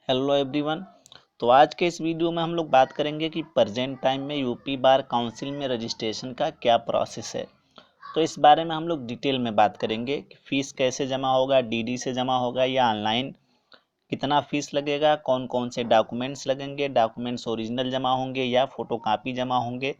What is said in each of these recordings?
Hello everyone. तो आज के इस वीडियो में हम लोग बात करेंगे कि प्रेजेंट टाइम में यूपी बार काउंसिल में रजिस्ट्रेशन का क्या प्रोसेस है। तो इस बारे में हम लोग डिटेल में बात करेंगे कि फ़ीस कैसे जमा होगा, डीडी से जमा होगा या ऑनलाइन, कितना फ़ीस लगेगा, कौन कौन से डॉक्यूमेंट्स लगेंगे, डॉक्यूमेंट्स ओरिजिनल जमा होंगे या फ़ोटोकॉपी जमा होंगे,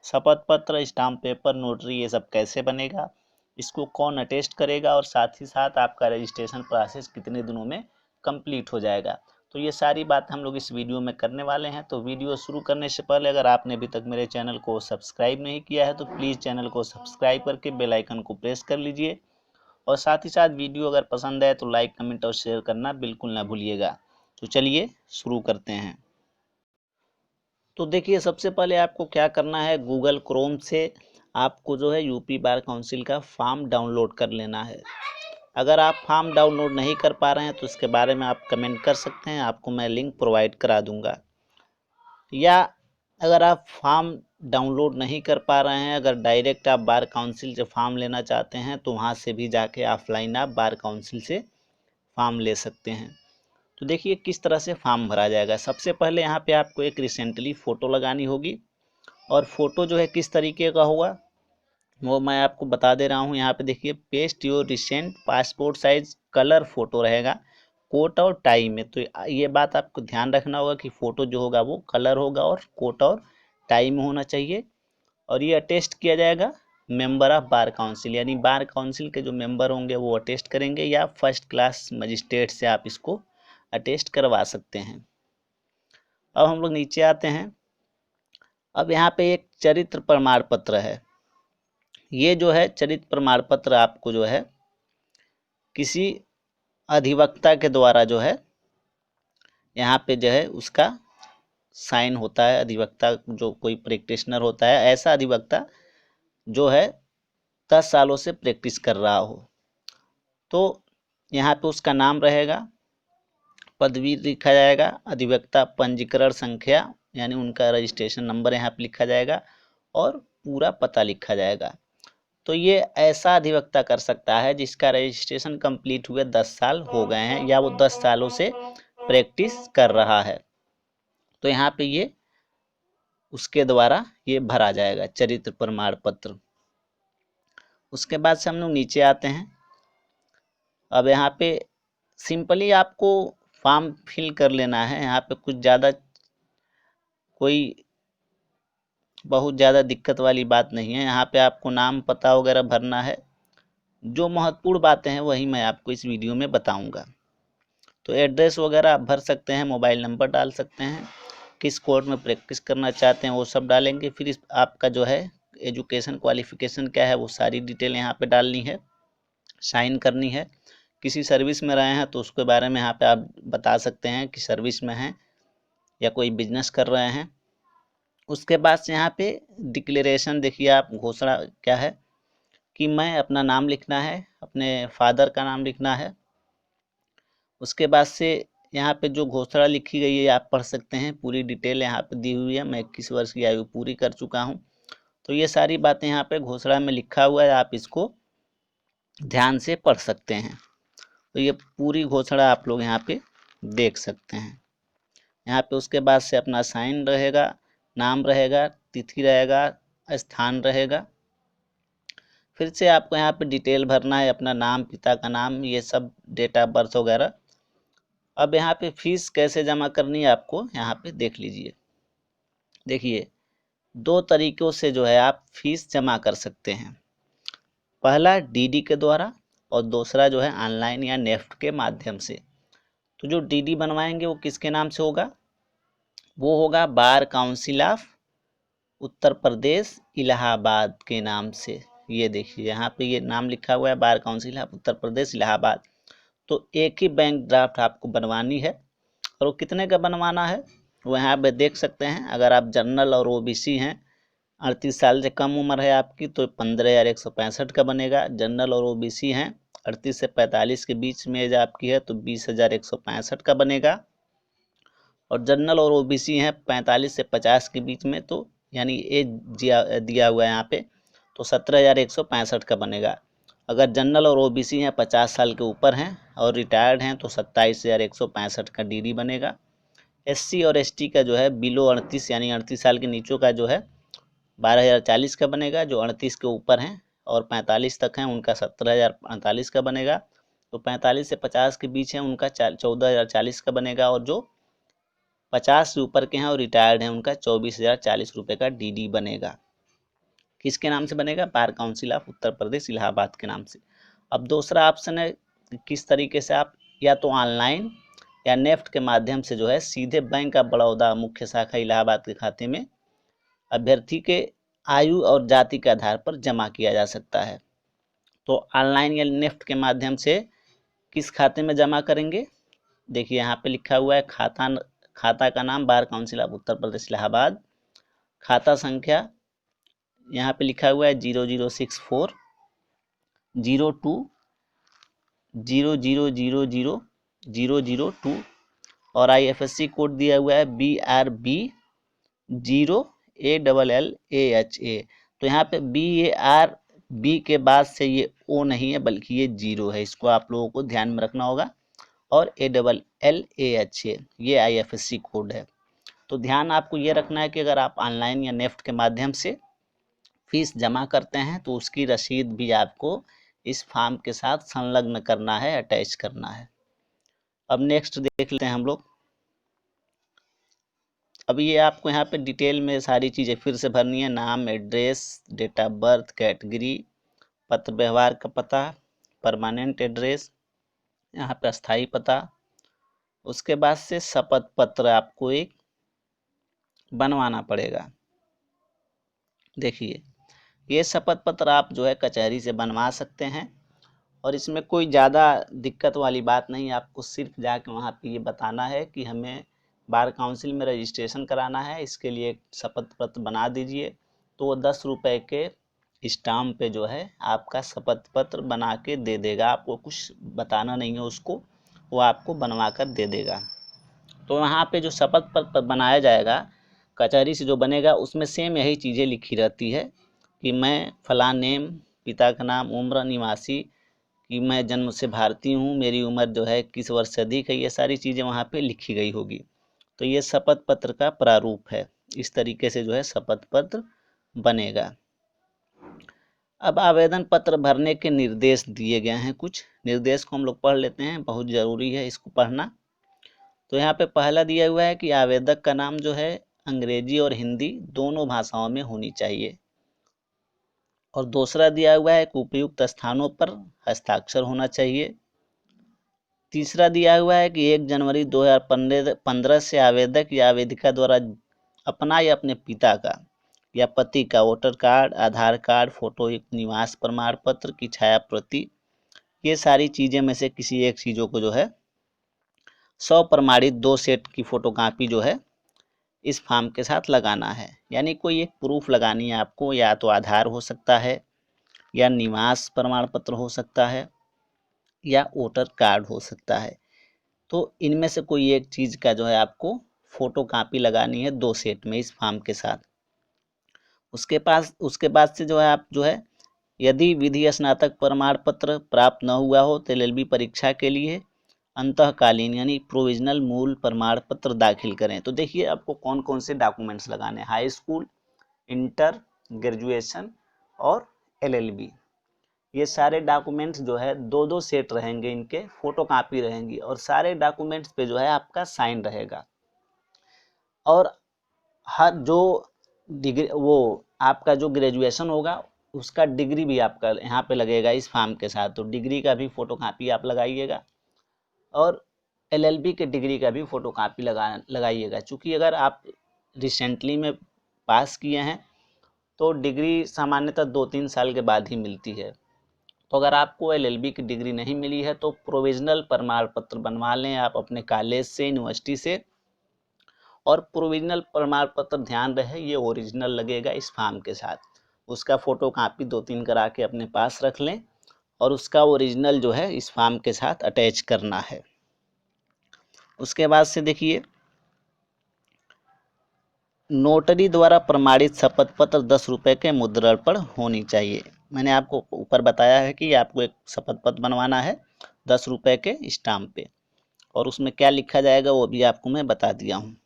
शपथ पत्र, स्टाम्प पेपर, नोटरी, ये सब कैसे बनेगा, इसको कौन अटेस्ट करेगा और साथ ही साथ आपका रजिस्ट्रेशन प्रोसेस कितने दिनों में कंप्लीट हो जाएगा। तो ये सारी बात हम लोग इस वीडियो में करने वाले हैं। तो वीडियो शुरू करने से पहले अगर आपने अभी तक मेरे चैनल को सब्सक्राइब नहीं किया है तो प्लीज़ चैनल को सब्सक्राइब करके बेल आइकन को प्रेस कर लीजिए और साथ ही साथ वीडियो अगर पसंद आए तो लाइक, कमेंट और शेयर करना बिल्कुल ना भूलिएगा। तो चलिए शुरू करते हैं। तो देखिए, सबसे पहले आपको क्या करना है, गूगल क्रोम से आपको जो है यूपी बार काउंसिल का फॉर्म डाउनलोड कर लेना है। अगर आप फॉर्म डाउनलोड नहीं कर पा रहे हैं तो इसके बारे में आप कमेंट कर सकते हैं, आपको मैं लिंक प्रोवाइड करा दूंगा। या अगर आप फॉर्म डाउनलोड नहीं कर पा रहे हैं, अगर डायरेक्ट आप बार काउंसिल से फॉर्म लेना चाहते हैं तो वहाँ से भी जाके ऑफलाइन आप बार काउंसिल से फॉर्म ले सकते हैं। तो देखिए किस तरह से फॉर्म भरा जाएगा। सबसे पहले यहाँ पे आपको एक रिसेंटली फ़ोटो लगानी होगी और फ़ोटो जो है किस तरीके का होगा वो मैं आपको बता दे रहा हूँ। यहाँ पे देखिए, paste your recent passport size colour photo रहेगा कोट और टाई में। तो ये बात आपको ध्यान रखना होगा कि फ़ोटो जो होगा वो कलर होगा और कोट और टाई में होना चाहिए। और ये अटेस्ट किया जाएगा मेंबर ऑफ बार काउंसिल, यानी बार काउंसिल के जो मेंबर होंगे वो अटेस्ट करेंगे या फर्स्ट क्लास मजिस्ट्रेट से आप इसको अटेस्ट करवा सकते हैं। अब हम लोग नीचे आते हैं। अब यहाँ पे एक चरित्र प्रमाण पत्र है। ये जो है चरित्र प्रमाण पत्र आपको जो है किसी अधिवक्ता के द्वारा जो है यहाँ पे जो है उसका साइन होता है। अधिवक्ता जो कोई प्रैक्टिशनर होता है, ऐसा अधिवक्ता जो है 10 सालों से प्रैक्टिस कर रहा हो, तो यहाँ पे उसका नाम रहेगा, पदवी लिखा जाएगा, अधिवक्ता पंजीकरण संख्या यानी उनका रजिस्ट्रेशन नंबर यहाँ पे लिखा जाएगा और पूरा पता लिखा जाएगा। तो ये ऐसा अधिवक्ता कर सकता है जिसका रजिस्ट्रेशन कंप्लीट हुए 10 साल हो गए हैं या वो 10 सालों से प्रैक्टिस कर रहा है। तो यहाँ पे ये उसके द्वारा ये भरा जाएगा चरित्र प्रमाण पत्र। उसके बाद से हम लोग नीचे आते हैं। अब यहाँ पे सिंपली आपको फॉर्म फिल कर लेना है। यहाँ पे कुछ ज़्यादा कोई बहुत ज़्यादा दिक्कत वाली बात नहीं है। यहाँ पे आपको नाम, पता वगैरह भरना है। जो महत्वपूर्ण बातें हैं वही मैं आपको इस वीडियो में बताऊंगा। तो एड्रेस वगैरह आप भर सकते हैं, मोबाइल नंबर डाल सकते हैं, किस कोर्ट में प्रैक्टिस करना चाहते हैं वो सब डालेंगे। फिर आपका जो है एजुकेशन क्वालिफिकेशन क्या है वो सारी डिटेल यहाँ पे डालनी है, साइन करनी है। किसी सर्विस में रहे हैं तो उसके बारे में यहाँ पे आप बता सकते हैं कि सर्विस में हैं या कोई बिजनेस कर रहे हैं। उसके बाद से यहाँ पे डिक्लेरेशन देखिए, आप घोषणा क्या है कि मैं अपना नाम लिखना है, अपने फादर का नाम लिखना है। उसके बाद से यहाँ पे जो घोषणा लिखी गई है आप पढ़ सकते हैं, पूरी डिटेल यहाँ पे दी हुई है। मैं 21 वर्ष की आयु पूरी कर चुका हूँ। तो ये सारी बातें यहाँ पे घोषणा में लिखा हुआ है, आप इसको ध्यान से पढ़ सकते हैं। तो ये पूरी घोषणा आप लोग यहाँ पे देख सकते हैं। यहाँ पे उसके बाद से अपना साइन रहेगा, नाम रहेगा, तिथि रहेगा, स्थान रहेगा। फिर से आपको यहाँ पे डिटेल भरना है, अपना नाम, पिता का नाम, ये सब डेट ऑफ बर्थ वगैरह। अब यहाँ पे फीस कैसे जमा करनी है आपको यहाँ पे देख लीजिए। देखिए, दो तरीकों से जो है आप फीस जमा कर सकते हैं। पहला डीडी के द्वारा और दूसरा जो है ऑनलाइन या नेफ्ट के माध्यम से। तो जो डीडी बनवाएंगे वो किसके नाम से होगा, वो होगा bar council of Uttar Pradesh Allahabad के नाम से। ये देखिए यहाँ पे ये नाम लिखा हुआ है, bar council of Uttar Pradesh Allahabad. तो एक ही बैंक ड्राफ्ट आपको बनवानी है और वो कितने का बनवाना है वो यहाँ पे देख सकते हैं। अगर आप जनरल और ओबीसी हैं, 38 साल से कम उम्र है आपकी, तो 15,165 का बनेगा। जनरल और ओबीसी हैं, 38 से 45 के बीच में एज आपकी है तो 20,165 का बनेगा। और जनरल और ओबीसी हैं 45 से 50 के बीच में, तो यानी एज दिया हुआ है यहाँ पे, तो 17,165 का बनेगा। अगर जनरल और ओबीसी हैं 50 साल के ऊपर हैं और रिटायर्ड हैं तो 27,165 का डीडी बनेगा। एससी और एसटी का जो है बिलो 38 यानी 38 साल के नीचे का जो है 12,040 का बनेगा। जो 38 के ऊपर हैं और 45 तक हैं उनका 17,048 का बनेगा। तो 45 से 50 के बीच हैं उनका 14,040 का बनेगा। और जो 50 से ऊपर के हैं और रिटायर्ड हैं उनका 24,040 रुपये का डीडी बनेगा। किसके नाम से बनेगा? Bar council of Uttar Pradesh Allahabad के नाम से। अब दूसरा ऑप्शन है किस तरीके से आप या तो ऑनलाइन या नेफ्ट के माध्यम से जो है सीधे बैंक ऑफ बड़ौदा मुख्य शाखा इलाहाबाद के खाते में अभ्यर्थी के आयु और जाति के आधार पर जमा किया जा सकता है। तो ऑनलाइन या नेफ्ट के माध्यम से किस खाते में जमा करेंगे? देखिए यहाँ पे लिखा हुआ है खाता का नाम bar council of Uttar Pradesh Allahabad, खाता संख्या यहाँ पे लिखा हुआ है 0064 02 0000 002 और IFSC कोड दिया हुआ है BRB 0ALLAHA। तो यहाँ पे BARB के बाद से ये O नहीं है बल्कि ये 0 है, इसको आप लोगों को ध्यान में रखना होगा। और ALLAHA ये IFSC कोड है। तो ध्यान आपको ये रखना है कि अगर आप ऑनलाइन या नेफ्ट के माध्यम से फीस जमा करते हैं तो उसकी रसीद भी आपको इस फॉर्म के साथ संलग्न करना है, अटैच करना है। अब नेक्स्ट देख लेते हैं हम लोग। अब ये आपको यहाँ पे डिटेल में सारी चीज़ें फिर से भरनी है। नाम, address, date of birth, category, पत्र व्यवहार का पता, परमानेंट एड्रेस, यहाँ पे अस्थाई पता। उसके बाद से शपथ पत्र आपको एक बनवाना पड़ेगा। देखिए ये शपथ पत्र आप जो है कचहरी से बनवा सकते हैं और इसमें कोई ज़्यादा दिक्कत वाली बात नहीं। आपको सिर्फ जाके वहाँ पे ये बताना है कि हमें बार काउंसिल में रजिस्ट्रेशन कराना है, इसके लिए शपथ पत्र बना दीजिए। तो वो 10 रुपये के स्टाम्प पे जो है आपका शपथ पत्र बना के दे देगा। आपको कुछ बताना नहीं है उसको, वो आपको बनवा कर दे देगा। तो वहाँ पे जो शपथ पत्र बनाया जाएगा कचहरी से जो बनेगा उसमें सेम यही चीज़ें लिखी रहती है कि मैं फलां नेम, पिता का नाम, उम्र, निवासी, कि मैं जन्म से भारतीय हूँ, मेरी उम्र जो है 21 वर्ष से अधिक है, ये सारी चीज़ें वहाँ पे लिखी गई होगी। तो ये शपथ पत्र का प्रारूप है। इस तरीके से जो है शपथ पत्र बनेगा। अब आवेदन पत्र भरने के निर्देश दिए गए हैं। कुछ निर्देश को हम लोग पढ़ लेते हैं, बहुत ज़रूरी है इसको पढ़ना। तो यहाँ पे पहला दिया हुआ है कि आवेदक का नाम जो है अंग्रेजी और हिंदी दोनों भाषाओं में होनी चाहिए। और दूसरा दिया हुआ है कि उपयुक्त स्थानों पर हस्ताक्षर होना चाहिए। तीसरा दिया हुआ है कि 1 जनवरी 2015 से आवेदक या आवेदिका द्वारा अपना या अपने पिता का या पति का वोटर कार्ड, आधार कार्ड, फोटोयुक्त निवास प्रमाण पत्र की छाया प्रति, ये सारी चीज़ें में से किसी एक चीज़ों को जो है 100 प्रमाणित 2 सेट की फोटोकॉपी जो है इस फॉर्म के साथ लगाना है। यानी कोई एक प्रूफ लगानी है आपको, या तो आधार हो सकता है या निवास प्रमाण पत्र हो सकता है या वोटर कार्ड हो सकता है। तो इनमें से कोई एक चीज़ का जो है आपको फोटो कॉपी लगानी है 2 सेट में इस फॉर्म के साथ। उसके बाद से जो है आप जो है यदि विधि स्नातक प्रमाण पत्र प्राप्त न हुआ हो तो LLB परीक्षा के लिए अंतःकालीन यानी प्रोविजनल मूल प्रमाण पत्र दाखिल करें। तो देखिए आपको कौन कौन से डॉक्यूमेंट्स लगाने हैं। हाई स्कूल, इंटर, ग्रेजुएशन और LLB, ये सारे डॉक्यूमेंट्स जो है 2-2 सेट रहेंगे, इनके फोटो कॉपी रहेंगी और सारे डॉक्यूमेंट्स पे जो है आपका साइन रहेगा। और हर जो डिग्री वो आपका जो ग्रेजुएशन होगा उसका डिग्री भी आपका यहाँ पे लगेगा इस फॉर्म के साथ। तो डिग्री का भी फोटो कॉपी आप लगाइएगा और LLB के डिग्री का भी फोटो कॉपी लगाइएगा। चूँकि अगर आप रिसेंटली में पास किए हैं तो डिग्री सामान्यतः 2-3 साल के बाद ही मिलती है। तो अगर आपको LLB की डिग्री नहीं मिली है तो प्रोविजनल प्रमाण पत्र बनवा लें आप अपने कॉलेज से, यूनिवर्सिटी से। और प्रोविजनल प्रमाण पत्र ध्यान रहे ये ओरिजिनल लगेगा इस फॉर्म के साथ। उसका फ़ोटो कॉपी 2-3 करा के अपने पास रख लें और उसका ओरिजिनल जो है इस फॉर्म के साथ अटैच करना है। उसके बाद से देखिए नोटरी द्वारा प्रमाणित शपथ पत्र 10 रुपये के मुद्रण पर होनी चाहिए। मैंने आपको ऊपर बताया है कि आपको एक शपथ पत्र बनवाना है 10 रुपये के स्टाम्प पे, और उसमें क्या लिखा जाएगा वो भी आपको मैं बता दिया हूँ।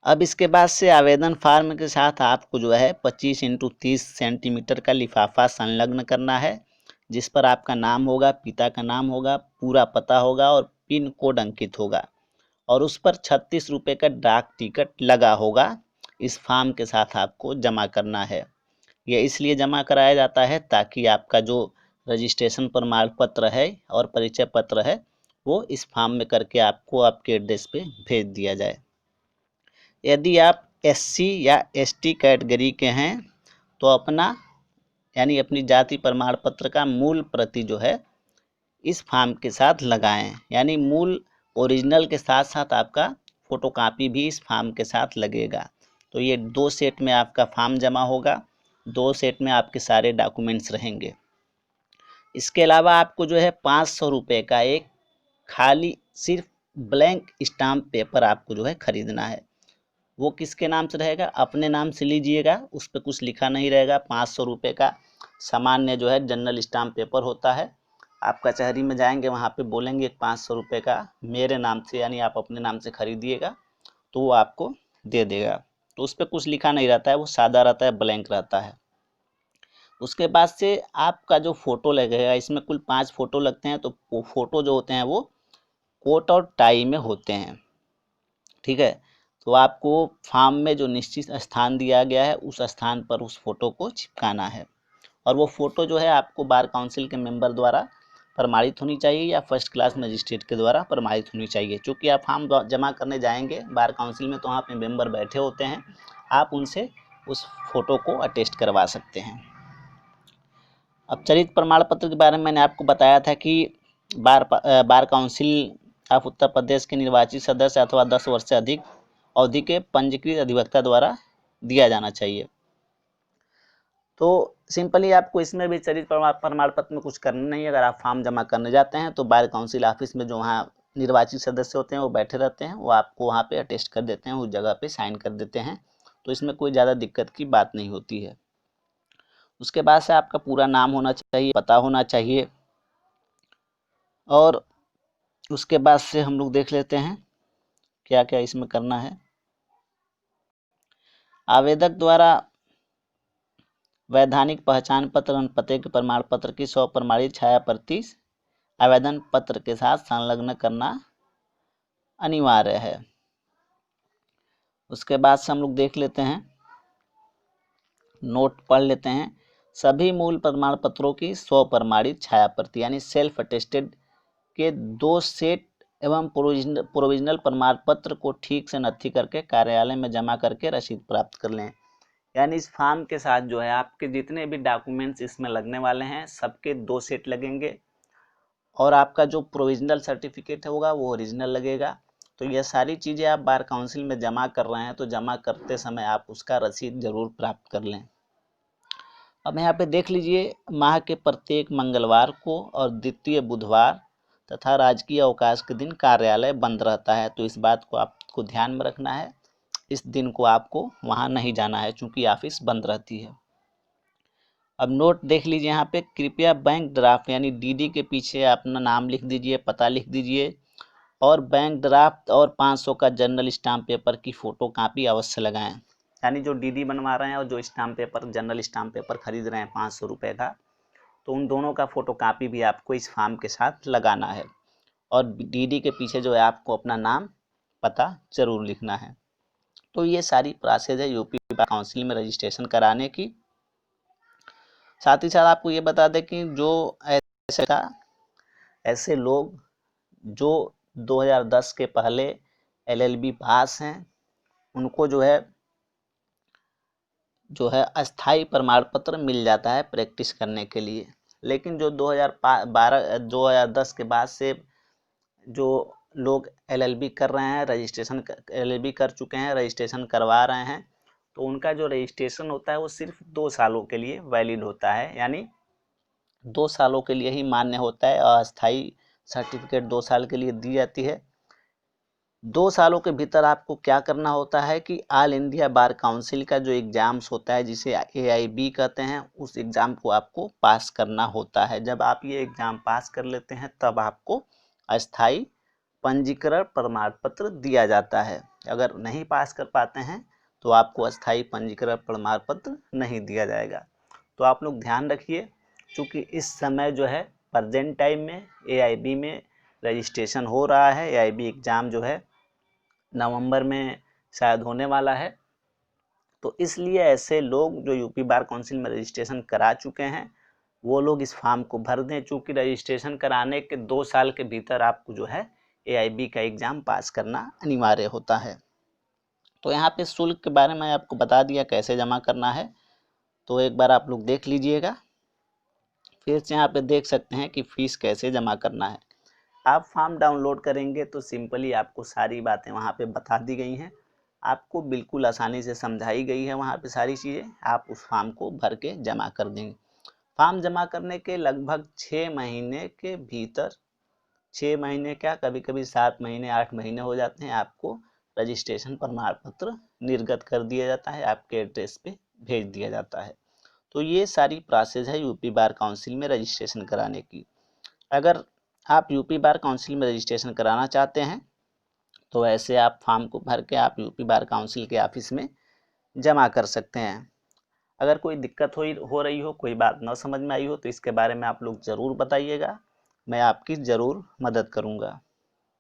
अब इसके बाद से आवेदन फार्म के साथ आपको जो है 25x30 सेंटीमीटर का लिफाफा संलग्न करना है, जिस पर आपका नाम होगा, पिता का नाम होगा, पूरा पता होगा और पिन कोड अंकित होगा, और उस पर 36 रुपये का डाक टिकट लगा होगा। इस फॉर्म के साथ आपको जमा करना है। यह इसलिए जमा कराया जाता है ताकि आपका जो रजिस्ट्रेशन प्रमाण पत्र है और परिचय पत्र है वो इस फॉर्म में करके आपको आपके एड्रेस पे भेज दिया जाए। यदि आप SC या ST कैटेगरी के हैं तो अपना यानी अपनी जाति प्रमाण पत्र का मूल प्रति जो है इस फॉर्म के साथ लगाएं, यानी मूल ओरिजिनल के साथ साथ आपका फोटोकॉपी भी इस फॉर्म के साथ लगेगा। तो ये 2 सेट में आपका फॉर्म जमा होगा, 2 सेट में आपके सारे डॉक्यूमेंट्स रहेंगे। इसके अलावा आपको जो है 500 रुपये का एक खाली सिर्फ ब्लैंक स्टाम्प पेपर आपको जो है खरीदना है। वो किसके नाम से रहेगा? अपने नाम से लीजिएगा, उस पर कुछ लिखा नहीं रहेगा। 500 रुपये का सामान्य जो है जनरल स्टाम्प पेपर होता है। आप कचहरी में जाएंगे, वहाँ पे बोलेंगे 500 रुपये का मेरे नाम से, यानी आप अपने नाम से खरीदिएगा, तो वो आपको दे देगा। तो उस पर कुछ लिखा नहीं रहता है, वो सादा रहता है, ब्लैंक रहता है। उसके बाद से आपका जो फोटो लगेगा, इसमें कुल 5 फोटो लगते हैं। तो वो फोटो जो होते हैं वो कोट और टाई में होते हैं, ठीक है। तो आपको फॉर्म में जो निश्चित स्थान दिया गया है उस स्थान पर उस फोटो को चिपकाना है, और वो फोटो जो है आपको बार काउंसिल के मेंबर द्वारा प्रमाणित होनी चाहिए या फर्स्ट क्लास मजिस्ट्रेट के द्वारा प्रमाणित होनी चाहिए। चूँकि आप फॉर्म जमा करने जाएंगे बार काउंसिल में तो वहाँ पे मेंबर बैठे होते हैं, आप उनसे उस फोटो को अटेस्ट करवा सकते हैं। अब चरित्र प्रमाण पत्र के बारे में मैंने आपको बताया था कि bar council of Uttar Pradesh के निर्वाचित सदस्य अथवा 10 वर्ष से अधिक अवधि के पंजीकृत अधिवक्ता द्वारा दिया जाना चाहिए। तो सिंपली आपको इसमें भी चरित्र प्रमाण पत्र में कुछ करना नहीं है। अगर आप फॉर्म जमा करने जाते हैं तो बार काउंसिल ऑफिस में जो वहाँ निर्वाचित सदस्य होते हैं वो बैठे रहते हैं, वो आपको वहाँ पे अटेस्ट कर देते हैं, उस जगह पे साइन कर देते हैं। तो इसमें कोई ज़्यादा दिक्कत की बात नहीं होती है। उसके बाद से आपका पूरा नाम होना चाहिए, पता होना चाहिए, और उसके बाद से हम लोग देख लेते हैं क्या क्या इसमें करना है। आवेदक द्वारा वैधानिक पहचान पत्र और पते के प्रमाण पत्र की 100 प्रमाणित छाया प्रति आवेदन पत्र के साथ संलग्न करना अनिवार्य है। उसके बाद से हम लोग देख लेते हैं, नोट पढ़ लेते हैं। सभी मूल प्रमाण पत्रों की 100 प्रमाणित छाया प्रति यानी सेल्फ अटेस्टेड के 2 सेट एवं प्रोविजनल प्रमाण पत्र को ठीक से नत्थी करके कार्यालय में जमा करके रसीद प्राप्त कर लें। यानी इस फॉर्म के साथ जो है आपके जितने भी डॉक्यूमेंट्स इसमें लगने वाले हैं सबके 2 सेट लगेंगे, और आपका जो प्रोविजनल सर्टिफिकेट होगा वो ओरिजिनल लगेगा। तो ये सारी चीज़ें आप बार काउंसिल में जमा कर रहे हैं तो जमा करते समय आप उसका रसीद जरूर प्राप्त कर लें। अब यहाँ पे देख लीजिए, माह के प्रत्येक मंगलवार को और द्वितीय बुधवार तथा राजकीय अवकाश के दिन कार्यालय बंद रहता है। तो इस बात को आपको ध्यान में रखना है, इस दिन को आपको वहाँ नहीं जाना है चूँकि ऑफिस बंद रहती है। अब नोट देख लीजिए, यहाँ पे कृपया बैंक ड्राफ्ट यानी DD के पीछे अपना नाम लिख दीजिए, पता लिख दीजिए, और बैंक ड्राफ्ट और 500 का जनरल स्टाम्प पेपर की फ़ोटो कापी अवश्य लगाएं। यानी जो DD बनवा रहे हैं और जो stamp paper general stamp paper खरीद रहे हैं 500 रुपये का, तो उन दोनों का फ़ोटो कापी भी आपको इस फॉर्म के साथ लगाना है, और DD के पीछे जो है आपको अपना नाम पता ज़रूर लिखना है। तो ये सारी प्रोसेस है यूपी बार काउंसिल में रजिस्ट्रेशन कराने की। साथ ही साथ आपको ये बता दें कि जो ऐसे लोग जो 2010 के पहले LLB पास हैं उनको जो है अस्थाई प्रमाण पत्र मिल जाता है प्रैक्टिस करने के लिए। लेकिन जो 2010 के बाद से जो लोग LLB कर रहे हैं, LLB कर चुके हैं, रजिस्ट्रेशन करवा रहे हैं, तो उनका जो रजिस्ट्रेशन होता है वो सिर्फ 2 सालों के लिए वैलिड होता है, यानी 2 सालों के लिए ही मान्य होता है। अस्थाई सर्टिफिकेट 2 साल के लिए दी जाती है। 2 सालों के भीतर आपको क्या करना होता है कि ऑल इंडिया बार काउंसिल का जो एग्ज़ाम्स होता है जिसे AIB कहते हैं, उस एग्ज़ाम को आपको पास करना होता है। जब आप ये एग्ज़ाम पास कर लेते हैं तब आपको अस्थायी पंजीकरण प्रमाण पत्र दिया जाता है। अगर नहीं पास कर पाते हैं तो आपको अस्थायी पंजीकरण प्रमाण पत्र नहीं दिया जाएगा। तो आप लोग ध्यान रखिए, क्योंकि इस समय जो है प्रेजेंट टाइम में AIB में रजिस्ट्रेशन हो रहा है। AIB एग्ज़ाम जो है नवंबर में शायद होने वाला है। तो इसलिए ऐसे लोग जो यूपी बार काउंसिल में रजिस्ट्रेशन करा चुके हैं वो लोग इस फॉर्म को भर दें, चूँकि रजिस्ट्रेशन कराने के 2 साल के भीतर आपको जो है AIB का एग्ज़ाम पास करना अनिवार्य होता है। तो यहाँ पे शुल्क के बारे में आपको बता दिया कैसे जमा करना है, तो एक बार आप लोग देख लीजिएगा। फिर से यहाँ पे देख सकते हैं कि फ़ीस कैसे जमा करना है। आप फॉर्म डाउनलोड करेंगे तो सिंपली आपको सारी बातें वहाँ पे बता दी गई हैं, आपको बिल्कुल आसानी से समझाई गई है वहाँ पे सारी चीज़ें। आप उस फॉर्म को भर के जमा कर देंगे। फॉर्म जमा करने के लगभग 6 महीने के भीतर, 6 महीने क्या कभी कभी 7 महीने 8 महीने हो जाते हैं, आपको रजिस्ट्रेशन प्रमाण पत्र निर्गत कर दिया जाता है, आपके एड्रेस पे भेज दिया जाता है। तो ये सारी प्रोसेस है यूपी बार काउंसिल में रजिस्ट्रेशन कराने की। अगर आप यूपी बार काउंसिल में रजिस्ट्रेशन कराना चाहते हैं तो ऐसे आप फॉर्म को भर के आप यूपी बार काउंसिल के ऑफिस में जमा कर सकते हैं। अगर कोई दिक्कत हो रही हो, कोई बात न समझ में आई हो तो इसके बारे में आप लोग ज़रूर बताइएगा, मैं आपकी ज़रूर मदद करूँगा।